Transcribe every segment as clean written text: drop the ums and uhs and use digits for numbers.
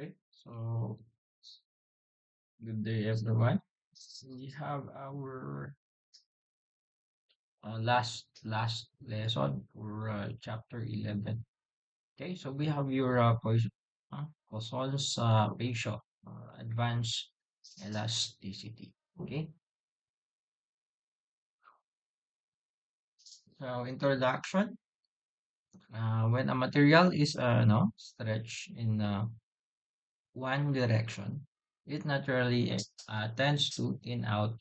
Okay, so good day, everyone. We have our last lesson for chapter 11. Okay, so we have your Poisson's ratio, advanced elasticity. Okay, so introduction. When a material is no stretched in one direction, it naturally tends to thin out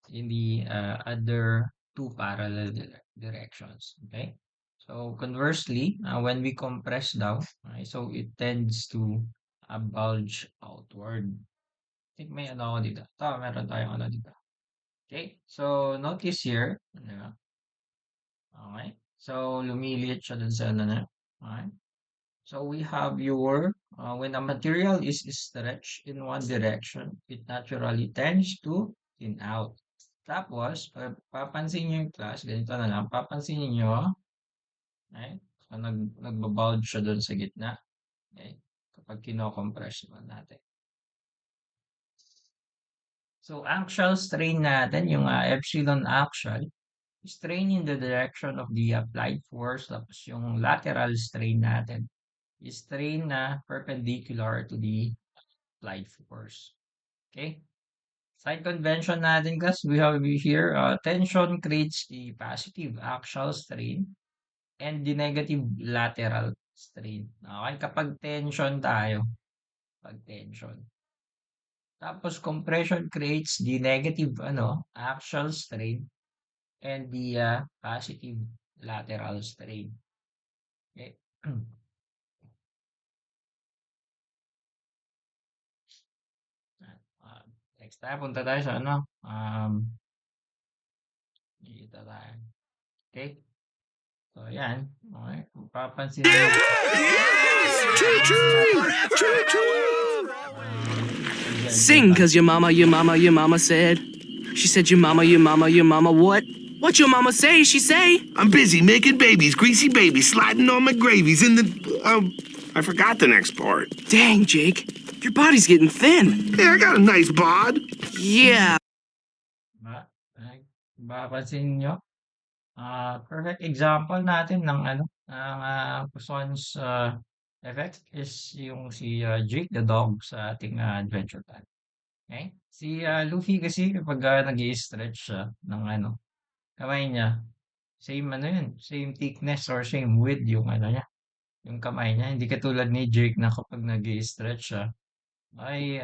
in the other two parallel directions. Okay. So conversely, when we compress down, okay, so it tends to bulge outward. I think may ano ako dito. Ito, meron tayong ano dito. Okay. So notice here. Okay. So lumiliit siya dun sa ano na. Okay. So we have your, when a material is stretched in one direction, it naturally tends to thin out. Tapos, papansin niyo yung class, ganito na lang, papansin niyo, okay? So, nagbabulge siya doon sa gitna. Okay? Kapag kino-compress naman natin. So, axial strain natin, yung epsilon axial, strain in the direction of the applied force. Tapos, yung lateral strain natin, strain na perpendicular to the applied force. Okay? Side convention natin, guys, we have here, tension creates the positive axial strain and the negative lateral strain. Okay, kapag tension tayo, pag tension. Tapos compression creates the negative axial strain and the positive lateral strain. Okay. Uh, Next tayo, punta tayo sa dito tayo. Okay. So, yan. Okay. Kung papansin nyo, Sing, cause your mama said. She said your mama what? What your mama say, she say? I'm busy making babies, greasy babies, sliding on my gravies in the. I forgot the next part. Dang, Jake. Your body's getting thin. Hey, I got a nice bod. Yeah. Mapapansin nyo, perfect example natin ng Poisson's effect is yung si Jake the dog sa ating Adventure Time. Okay? Si Luffy kasi kapag nag-i-stretch siya ng kamay niya, same thickness or same width yung niya, yung kamay niya. Hindi katulad ni Jake na kapag nag-i-stretch siya, ay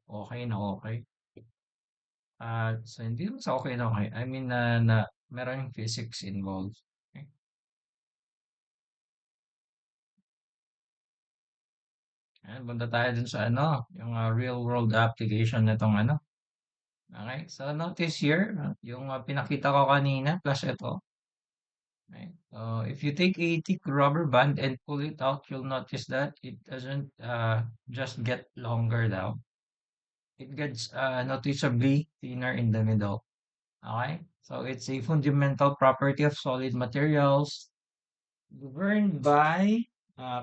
okay na okay. So hindi naman sa okay na okay. I mean na merong physics involved. Okay? Ayan, punta tayo dun sa yung real world application na tong Okay, so notice here, yung pinakita ko kanina plus ito. Okay. So if you take a thick rubber band and pull it out, you'll notice that it doesn't just get longer now. It gets noticeably thinner in the middle. Okay? So it's a fundamental property of solid materials governed by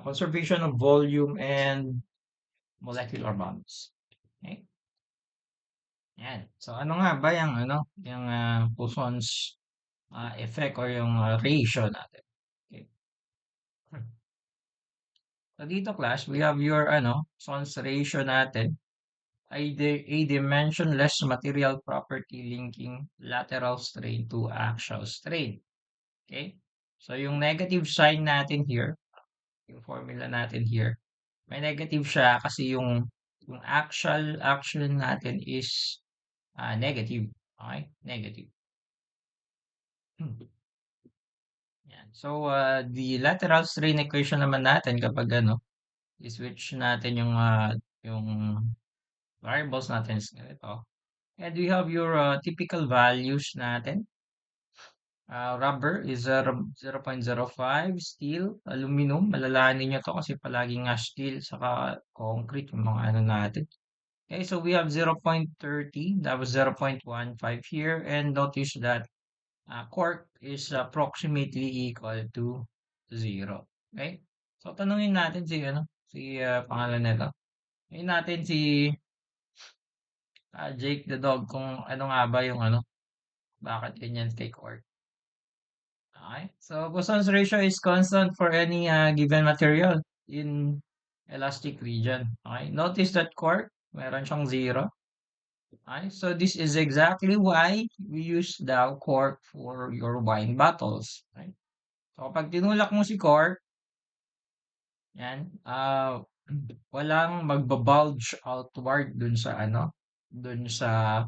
conservation of volume and molecular bonds. Okay? Yan. So ano nga ba yung Poisson's effect or yung ratio natin? Okay. So dito class, we have your Poisson's ratio natin ay a dimensionless material property linking lateral strain to axial strain. Okay? So yung negative sign natin here, yung formula natin here, may negative siya kasi yung axial natin is negative. Okay? Negative. Yan. So, the lateral strain equation naman natin kapag i-switch natin yung variables natin is ganito. And we have your typical values natin. Rubber is 0.05, steel, aluminum, malalahanin nyo to kasi palaging steel saka concrete yung mga natin. Okay, so we have 0.30, that was 0.15 here, and notice that cork is approximately equal to 0. Okay? So, tanungin natin si Pangalan nito. Ngayon natin si Jake the Dog kung ano nga ba yung ano, bakit ganyan kay Cork. Okay? So, Poisson's ratio is constant for any given material in elastic region. Okay? Notice that Cork, meron siyang 0. Okay? So, this is exactly why we use the cork for your wine bottles. Okay? So, kapag tinulak mo si cork, yan, walang magbabulge outward dun sa ano, dun sa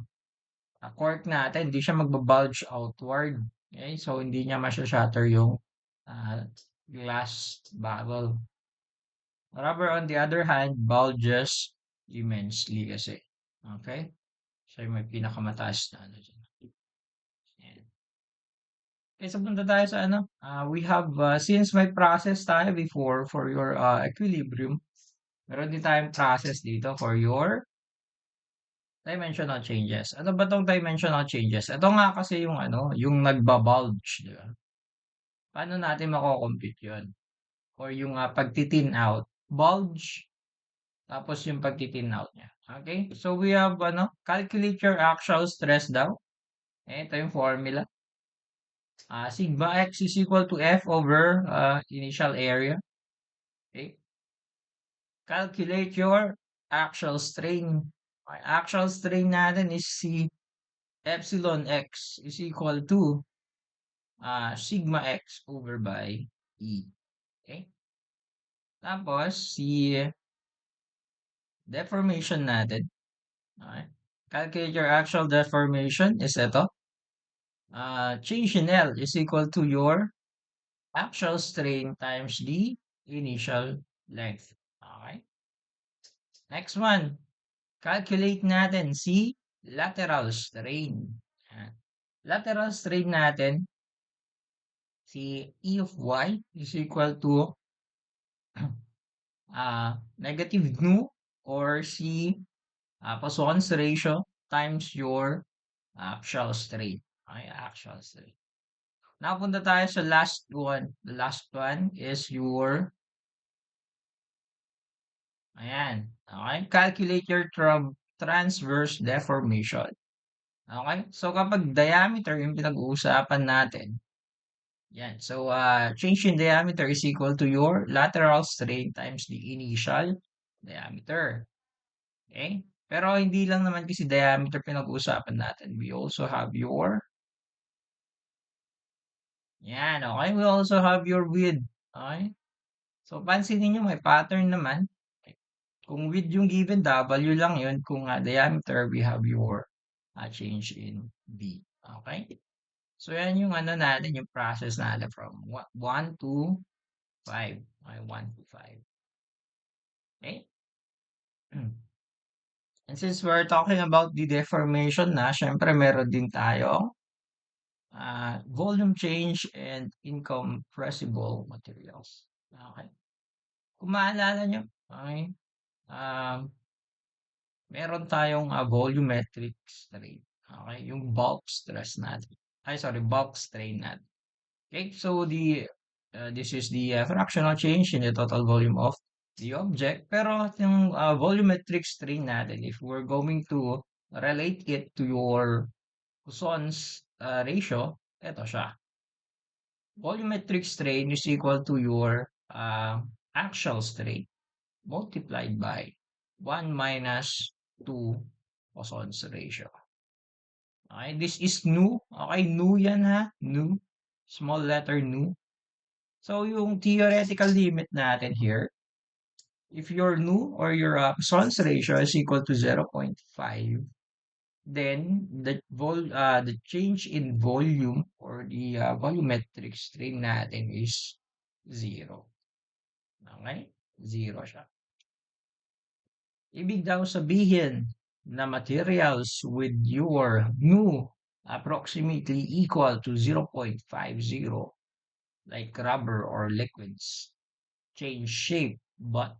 cork natin, hindi siya magbabulge outward. Okay? So, hindi niya masya-shatter yung glass bottle. Rubber, on the other hand, bulges immensely kasi. Okay? So, yung may pinakamataas na ano dyan. Yan. Okay, so punta tayo sa ano. We have, since may process tayo before for your equilibrium, meron din tayong process dito for your dimensional changes. Ano ba tong dimensional changes? Ito nga kasi yung ano, yung nagbabulge, di ba? Paano natin mako-compute yun? Or yung pagtitin out. Bulge, tapos yung pagtitin out niya. Okay? So we have, ano, calculate your actual stress daw. Ito yung formula. Sigma x is equal to F over initial area. Okay? Calculate your actual strain. Okay, actual strain natin is si epsilon x is equal to sigma x over by E. Okay? Tapos, si deformation natin. Okay? Calculate your actual deformation is ito. Change in L is equal to your actual strain times the initial length. Okay? Next one. Calculate natin si lateral strain. Lateral strain natin, si E of Y is equal to negative nu or si Poisson's ratio times your actual strain. Okay, actual strain. Now, punta tayo sa last one. The last one is your ayan. Okay, calculate your transverse deformation. Okay, so kapag diameter yung pinag-uusapan natin, yan. So, change in diameter is equal to your lateral strain times the initial diameter. Okay? Pero hindi lang naman kasi diameter pinag-uusapan natin. We also have your yan, okay? We also have your width. Okay? So, pansinin nyo, may pattern naman. Okay. Kung width yung given, W lang yun. Kung diameter, we have your change in B. Okay? So, yan yung ano natin, yung process natin from 1 to 5. Okay, 1 to 5. Okay? And since we're talking about the deformation na, syempre meron din tayo volume change and incompressible materials. Okay? Kung maalala nyo, okay, meron tayong volumetric strain. Okay? Yung bulk stress natin. Bulk strain natin. Okay? So, this is the fractional change in the total volume of the object. Pero yung volumetric strain natin, if we're going to relate it to your Poisson's ratio, ito siya. Volumetric strain is equal to your actual strain multiplied by 1 minus 2 Poisson's ratio. Okay, this is nu. Okay, nu yan ha. Nu. Small letter nu. So, yung theoretical limit natin here, if your nu or your Poisson's ratio is equal to 0.5, then the change in volume or the volumetric strain natin is 0. Okay? 0 siya. Ibig daw sabihin na materials with your nu approximately equal to 0.50, like rubber or liquids, change shape, but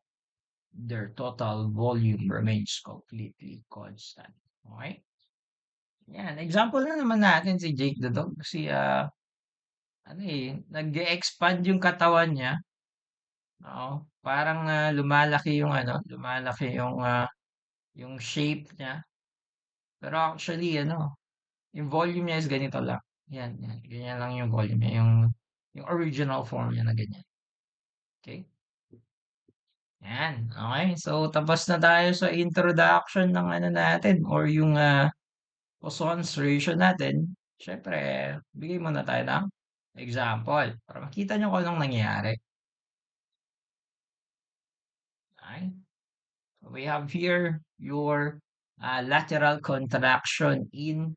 their total volume remains completely constant. Okay? Yan. Example na naman natin si Jake the Dog. Kasi, nag-expand yung katawan niya. parang lumalaki yung ano, lumalaki yung shape niya. Pero actually ano, yung volume niya is ganito lang. Yan, yan. Ganyan lang yung volume niya, yung original form niya na ganyan. Okay? Yan. Okay. So, tapos na tayo sa introduction ng ano natin or yung Poisson's ratio natin. Siyempre, bigay muna tayo ng example para makita nyo kung anong nangyayari. Okay? So, we have here your lateral contraction in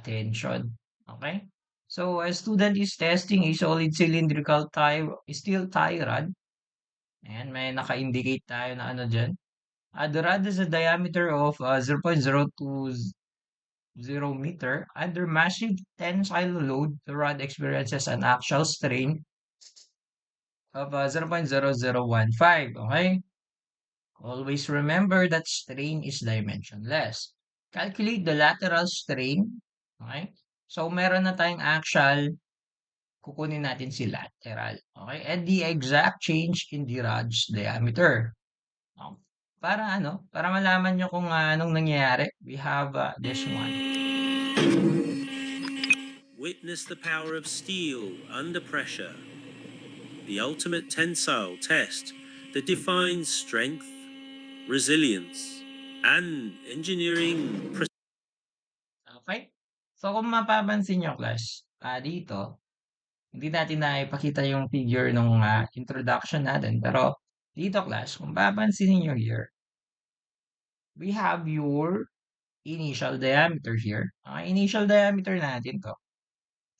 tension. Okay? So, a student is testing a solid cylindrical steel tie rod. Ayan, may naka-indicate tayo na ano dyan. The rod has a diameter of 0.020 meter. Under massive tensile load, the rod experiences an axial strain of 0.0015. Okay? Always remember that strain is dimensionless. Calculate the lateral strain. Okay? So, meron na tayong axial, kukunin natin si lateral. Okay? And the exact change in the rod's diameter. Okay? Para ano? Para malaman nyo kung anong nangyayari, we have this one. Witness the power of steel under pressure. The ultimate tensile test that defines strength, resilience, and engineering precision. Okay? So, kung mapapansin nyo, class, dito, hindi natin na ipakita yung figure nung introduction natin. Pero, dito, class, kung papansin niyo here, we have your initial diameter here. Okay, initial diameter natin to.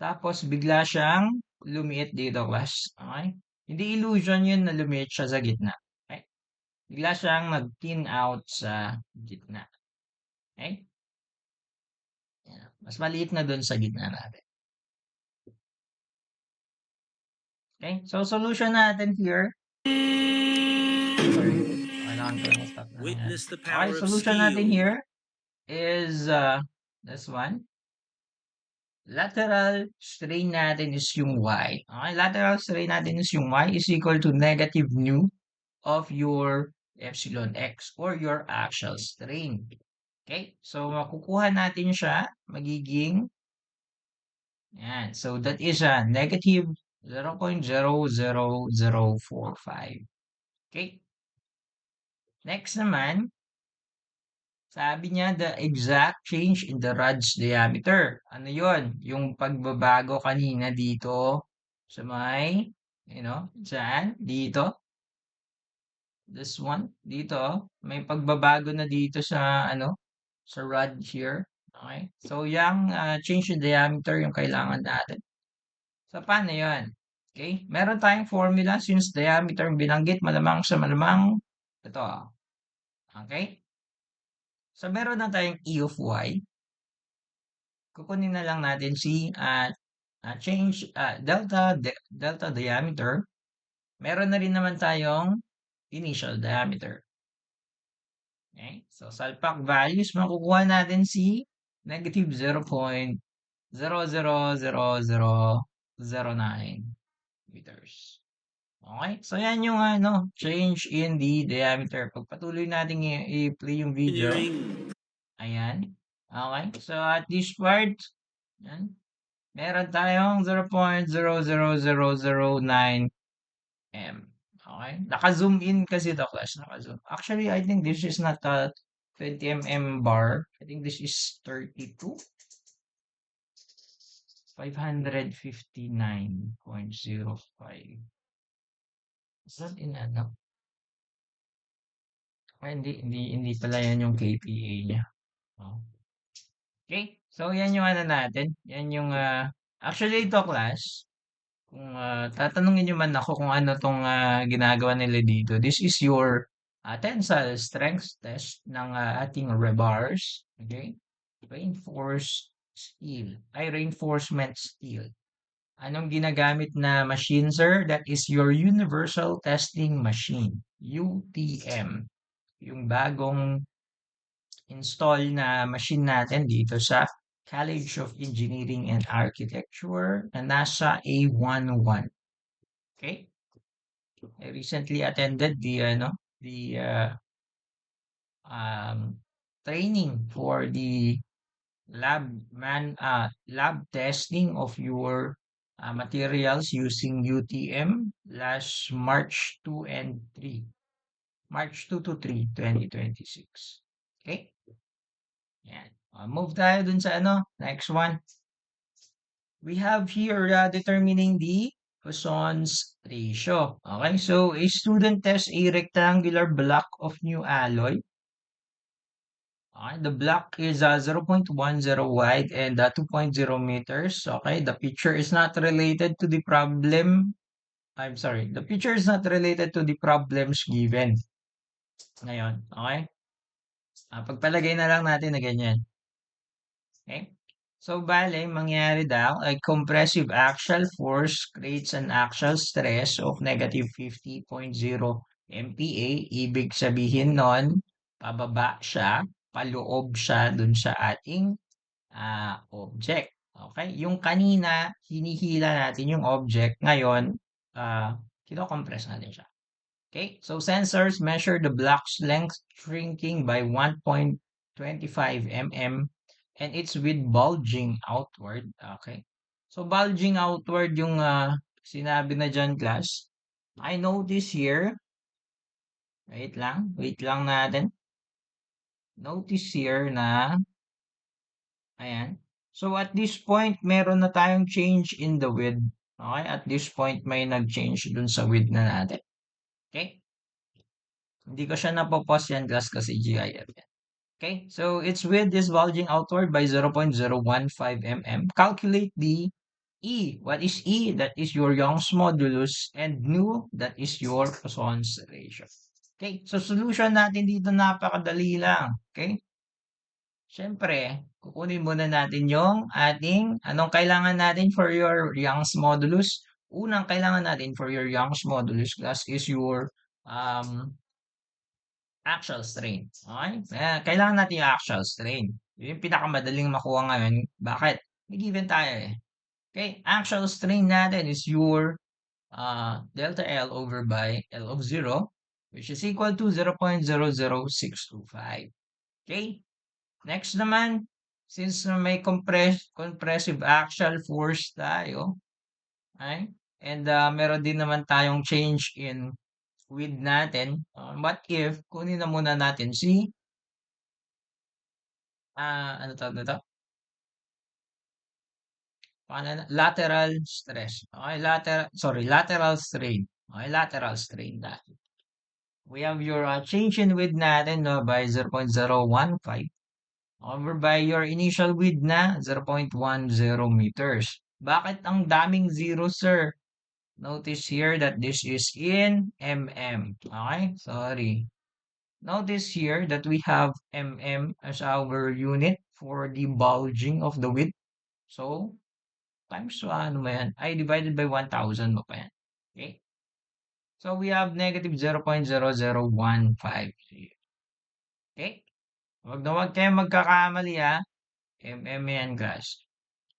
Tapos, bigla siyang lumiit dito, class. Okay? Hindi illusion yun na lumiit siya sa gitna. Okay? Bigla siyang nag-thin out sa gitna. Okay? Yan. Mas maliit na dun sa gitna natin. Okay? So, solution natin here. Sorry. Kailangan ko na stop na yan. Witness the Okay, power of solution natin steel. here is this one. Lateral strain natin is yung Y. Okay, lateral strain natin is yung Y is equal to negative nu of your epsilon x or your axial strain. Okay, so makukuha natin siya, magiging, yan, so that is a negative 0.00045. Okay, next naman, sabi niya, the exact change in the rod's diameter. Ano yon? Yung pagbabago kanina dito sa may, dyan, dito. This one, dito. May pagbabago na dito sa, sa rod here. Okay? So, yung change in diameter yung kailangan natin. So, paano yon? Okay? Meron tayong formula since diameter binanggit, malamang sa malamang, ito. Okay? So, meron na tayong E of Y. Kukunin na lang natin si change delta diameter. Meron na rin naman tayong initial diameter. Okay? So, salpak values, makukuha natin si negative 0.000009 meters. Okay? So, yan yung change in the diameter. Pagpatuloy natin i-play yung video. Ayan. Okay. So, at this part, yan, meron tayong 0.00009 m. Okay. Naka-zoom in kasi ito, class. Naka-zoom. Actually, I think this is not a 20 mm bar. I think this is 32. 559.05. Is that in ano? Hindi pala yan yung KPA niya. Oh. Okay, so yan yung natin. Yan yung, actually ito, class, kung tatanungin nyo man ako kung ano tong ginagawa nila dito, this is your tensile strength test ng ating rebars. Okay, reinforcement steel. Anong ginagamit na machine, sir? That is your Universal Testing Machine, UTM. Yung bagong install na machine natin dito sa College of Engineering and Architecture na nasa A11. Okay? I recently attended the training for the lab testing of your materials using UTM last March 2 and 3. March 2 to 3, 2026. Okay? Yan. Move tayo dun sa next one. We have here determining the Poisson's ratio. Okay, so a student tests a rectangular block of new alloy. Okay, the block is 0.10 wide and 2.0 meters. Okay, the picture is not related to the problem. I'm sorry, the picture is not related to the problems given. Ngayon, okay? Pagpalagay na lang natin na ganyan. Okay? So, bale, mangyari daw, a compressive axial force creates an axial stress of negative 50.0 MPa. Ibig sabihin nun, pababa siya, paloob siya dun sa ating object. Okay? Yung kanina, hinihila natin yung object. Ngayon, kino-compress natin siya. Okay? So, sensors measure the block's length shrinking by 1.25 mm and it's with bulging outward. Okay? So, bulging outward yung sinabi na dyan, class. I notice here, wait lang natin. Notice here na, ayan. So, at this point, meron na tayong change in the width. Okay? At this point, may nag-change dun sa width na natin. Okay? Hindi ko siya napopost yan, class, kasi GIF yan. Okay, so its width is bulging outward by 0.015 mm. Calculate the E. What is E? That is your Young's modulus, and nu, that is your Poisson's ratio. Okay, so solution natin dito napakadali lang. Okay? Siyempre, kukunin muna natin yung ating, anong kailangan natin for your Young's modulus? Unang kailangan natin for your Young's modulus, class, is your axial strain. Okay? Kailangan natin yung axial strain. Yun yung pinakamadaling makuha ngayon. Bakit? May given tayo eh. Okay? Axial strain natin is your delta L over by L of 0, which is equal to 0.00625. Okay? Next naman, since may compressive axial force tayo, okay? And meron din naman tayong change in width natin. What if, kunin na muna natin si, ano tawag na to? Lateral stress. Okay, lateral strain. Okay, lateral strain natin. We have your change in width natin by 0.015 over by your initial width na 0.10 meters. Bakit ang daming zero, sir? Notice here that this is in mm. Okay? Sorry. Notice here that we have mm as our unit for the bulging of the width. So, times ano ba yan? Ay, divided by 1,000 mo pa yan. Okay? So, we have negative 0.0015. Okay? Huwag na huwag kayong magkakamali ha. mm yan, guys.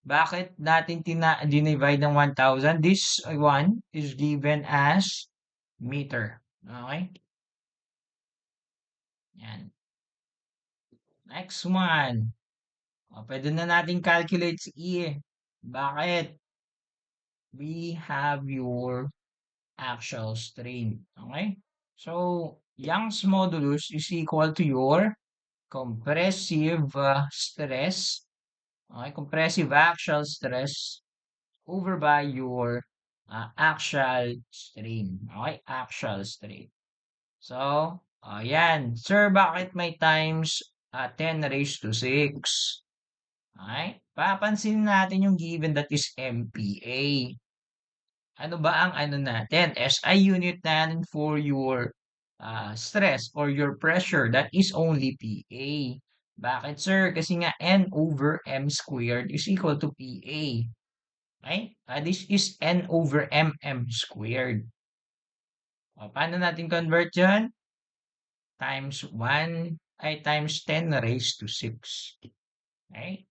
Bakit natin dinivide ng 1,000? This one is given as meter. Okay? Yan. Next one. Pwede na natin calculate si E. Bakit? We have your axial strain. Okay? So, Young's modulus is equal to your compressive stress. Okay? Compressive axial stress over by your axial strain. Okay? Axial strain. So, ayan. Sir, bakit may times 10 raised to 6? Okay? Papansin natin yung given that is MPa. Ano ba ang ano natin? SI unit natin for your stress or your pressure. That is only PA. Bakit, sir? Kasi nga N over M squared is equal to PA. Okay? This is N over MM squared. Paano natin convert yan? Times 1 ay times 10 raised to 6. Okay?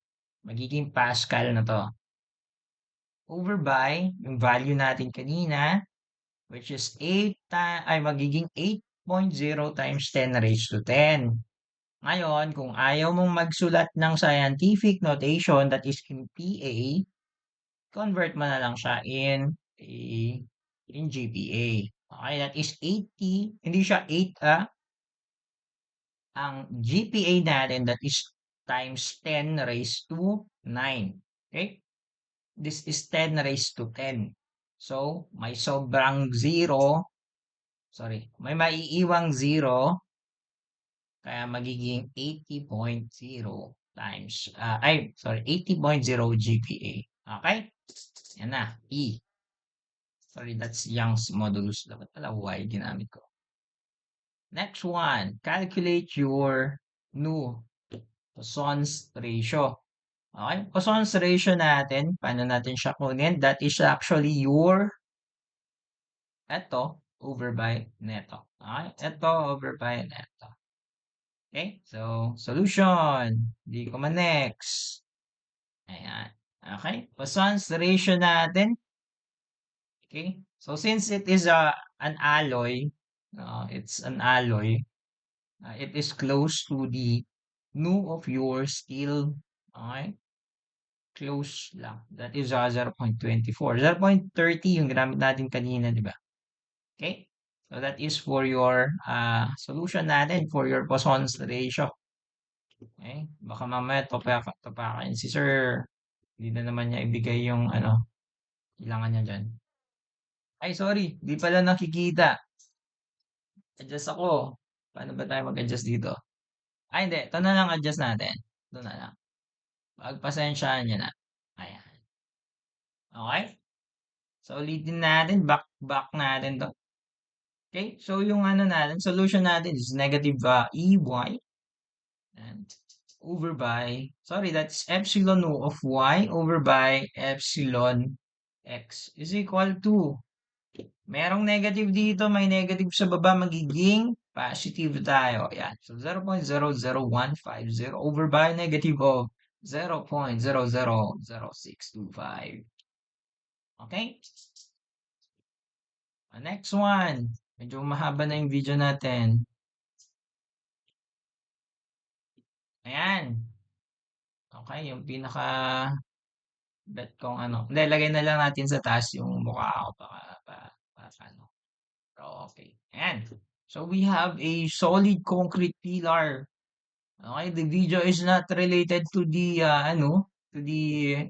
Magiging Pascal na to. Over by, yung value natin kanina, which is magiging 8.0 times 10 raised to 10. Ngayon, kung ayaw mong magsulat ng scientific notation that is in PA, convert mo na lang siya in GPA. Okay, that is 80, hindi siya 8 ang GPA natin that is times 10 raised to 9. Okay? This is 10 raised to 10. So, may sobrang 0. Sorry, may maiiwang 0. Kaya magiging 80.0 times, 80.0 GPA. Okay? Yan na, E. Sorry, that's Young's modulus. Dapat pala Y ginamit ko. Next one, calculate your new Poisson's ratio. Okay? Poisson's ratio natin, paano natin siya kunin? That is actually your eto over by neto. Okay? Eto over by neto. Okay? So, solution. Di ko next. Ayan. Okay? Poisson's ratio natin. Okay? So, since it is an alloy, it's an alloy, it is close to the nu of your steel. Okay? Close lang. That is 0.24. 0.30 yung ginamit natin kanina, di ba? Okay? So, that is for your solution natin for your Poisson's ratio. Okay? Baka mamaya topakin si sir. Hindi na naman niya ibigay yung kailangan niya dyan. Ay, sorry. Di pala nakikita. Adjust ako. Paano ba tayo mag-adjust dito? Ay, hindi. Ito na lang adjust natin. Ito na lang. Pagpasensyaan niya na. Ayan. Okay? So, ulitin natin. Back natin to. Okay? So, yung natin, solution natin is negative EY. And over by, sorry, that's epsilon nu of Y over by epsilon X is equal to, merong negative dito, may negative sa baba, magiging positive tayo. Ayan. So, 0.00150 over by negative of 0.000625. Okay? Next one. Medyo mahaba na yung video natin. Ayan. Okay, yung pinaka bet kong Hindi, lagay na lang natin sa taas yung mukha ko para okay. Ayan. So, we have a solid concrete pillar. Okay, the video is not related to the, to the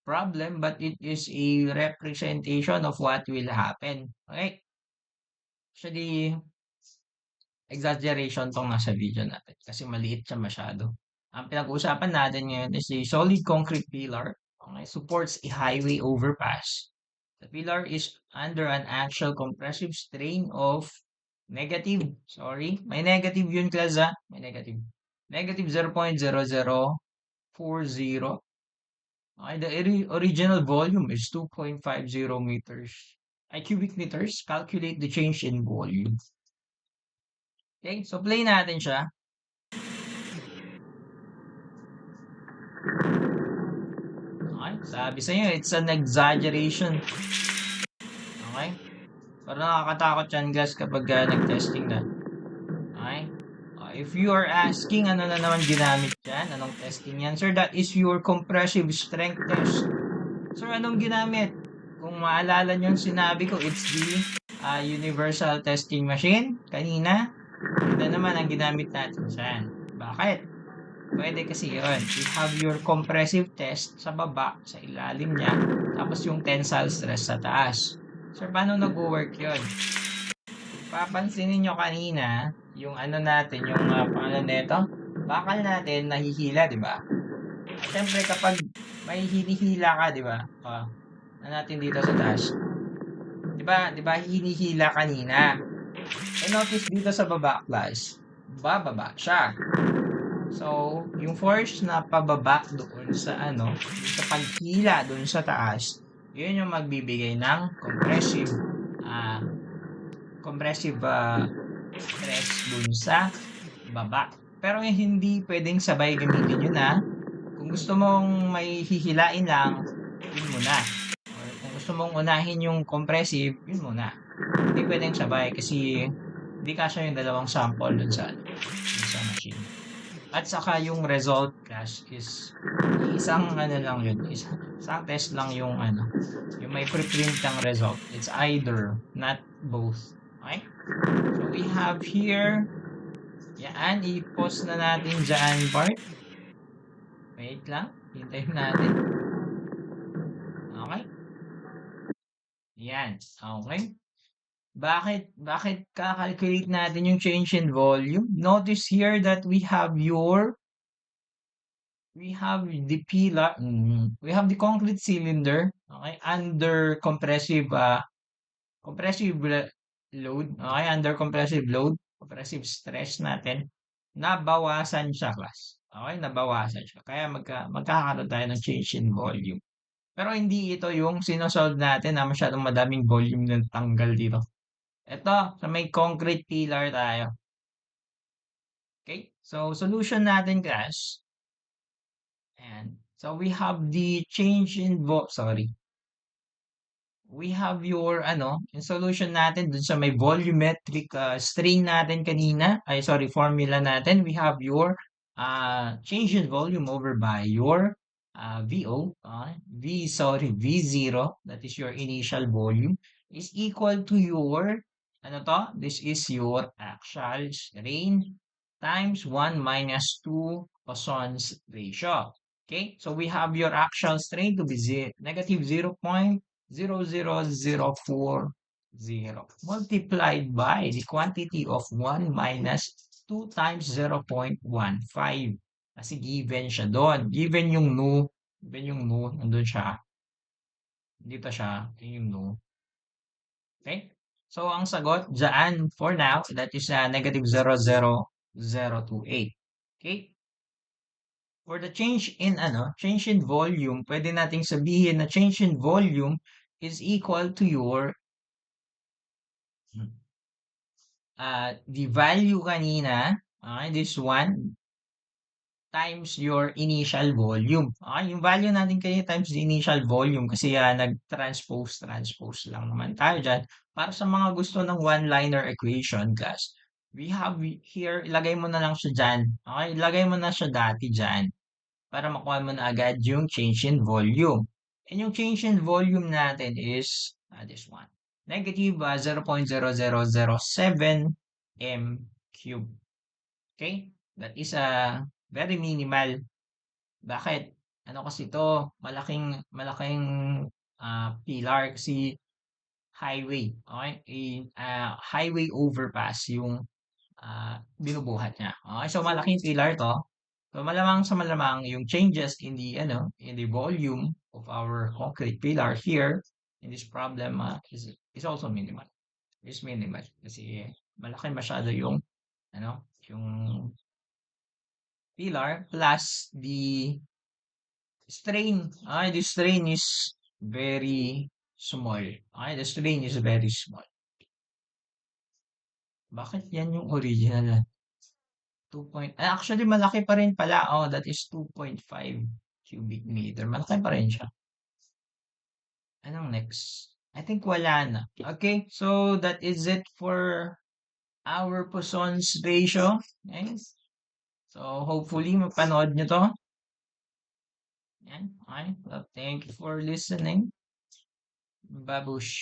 problem, but it is a representation of what will happen. Okay? Actually, exaggeration tong nasa video natin kasi maliit siya masyado. Ang pinag-uusapan natin ngayon is a solid concrete pillar. Okay, supports a highway overpass. The pillar is under an actual compressive strain of negative. Sorry, may negative yun class may negative. Negative 0.0040. Okay, the original volume is 2.50 meters. Cubic meters. Calculate the change in volume. Okay, so play natin siya. Okay, sabi sa inyo, it's an exaggeration. Okay? Parang nakakatakot yan guys kapag nag-testing na. Okay? If you are asking ano na naman ginamit yan, anong testing yan? Sir, that is your compressive strength test. Sir, anong ginamit? Kung maalala nyo sinabi ko, it's the universal testing machine kanina. Ito naman ang ginamit natin dyan. Bakit? Pwede kasi yun. You have your compressive test sa baba, sa ilalim niya, tapos yung tensile stress sa taas. Sir, paano nag-work yun? Papansinin nyo kanina, yung natin, yung pangalan nito, bakal natin nahihila, di ba? Siyempre, kapag may hinihila ka, di ba? Natin dito sa taas. Di ba hinihila kanina? Notice dito sa baba, class, bababa siya. So, yung force na pababa doon sa sa paghila doon sa taas, yun yung magbibigay ng compressive stress doon sa baba. Pero hindi pwedeng sabay gamitin yun Kung gusto mong may hihilain lang, yun muna. Or kung gusto mong unahin yung compressive, yun muna. Hindi pwedeng sabay kasi hindi kasya yung dalawang sample dun sa machine. At saka yung result class is isang ano lang yun, isang test lang yung yung may preprint ng result. It's either, not both. Okay? So we have here, yan, i-pause na natin dyan part. Wait lang, hintayin natin. Okay? Yan, okay. Bakit kakalculate natin yung change in volume? Notice here that we have the pillar, we have the concrete cylinder, okay, under compressive load, okay, under compressive load, compressive stress natin, nabawasan siya, class. Okay, nabawasan siya. Kaya magkakaroon tayo ng change in volume. Pero hindi ito yung sinosolve natin na masyadong madaming volume ng tanggal dito. Ito, sa may concrete pillar tayo. Okay? So, solution natin, guys. And so, we have the change in we have your, yung solution natin dun sa may volumetric strain natin kanina. Formula natin. We have your change in volume over by your VO. V0, that is your initial volume, is equal to your, this is your actual strain times 1 minus 2 Poisson's ratio. Okay, so we have your actual strain to be negative 0.00040 multiplied by the quantity of 1 minus 2 times 0.15. Kasi given siya doon. Given yung nu, nandun siya. Dito siya, yung nu. Okay? So, ang sagot dyan for now, that is negative 0.00028. Okay? For the change in volume, pwede nating sabihin na change in volume is equal to your the value kanina, okay, this one times your initial volume. Okay, yung value natin kanina times the initial volume kasi nag-transpose lang naman tayo dyan. Para sa mga gusto ng one-liner equation, guys, we have here, ilagay mo na lang siya dyan. Okay, ilagay mo na siya dati dyan para makuha mo na agad yung change in volume. And yung change in volume natin is this one. Negative 0.0007 m cubed. Okay? That is very minimal. Bakit? Ano kasi ito? Malaking pillar kasi highway. Okay? Highway overpass yung binubuhat niya. Okay? So malaking pillar to. So malamang sa malamang yung changes in the volume of our concrete pillar here in this problem is also minimal. Is minimal kasi malaki masyado yung yung pillar plus the strain. The strain is very small. The strain is very small. Bakit yan yung original? Actually, malaki pa rin pala. That is 2.5 cubic meter. Malaki pa rin siya. Anong next? I think wala na. Okay, so that is it for our Poisson's ratio. Okay? So, hopefully, mapanood nyo to. Yan. Okay. Well, thank you for listening. Babush.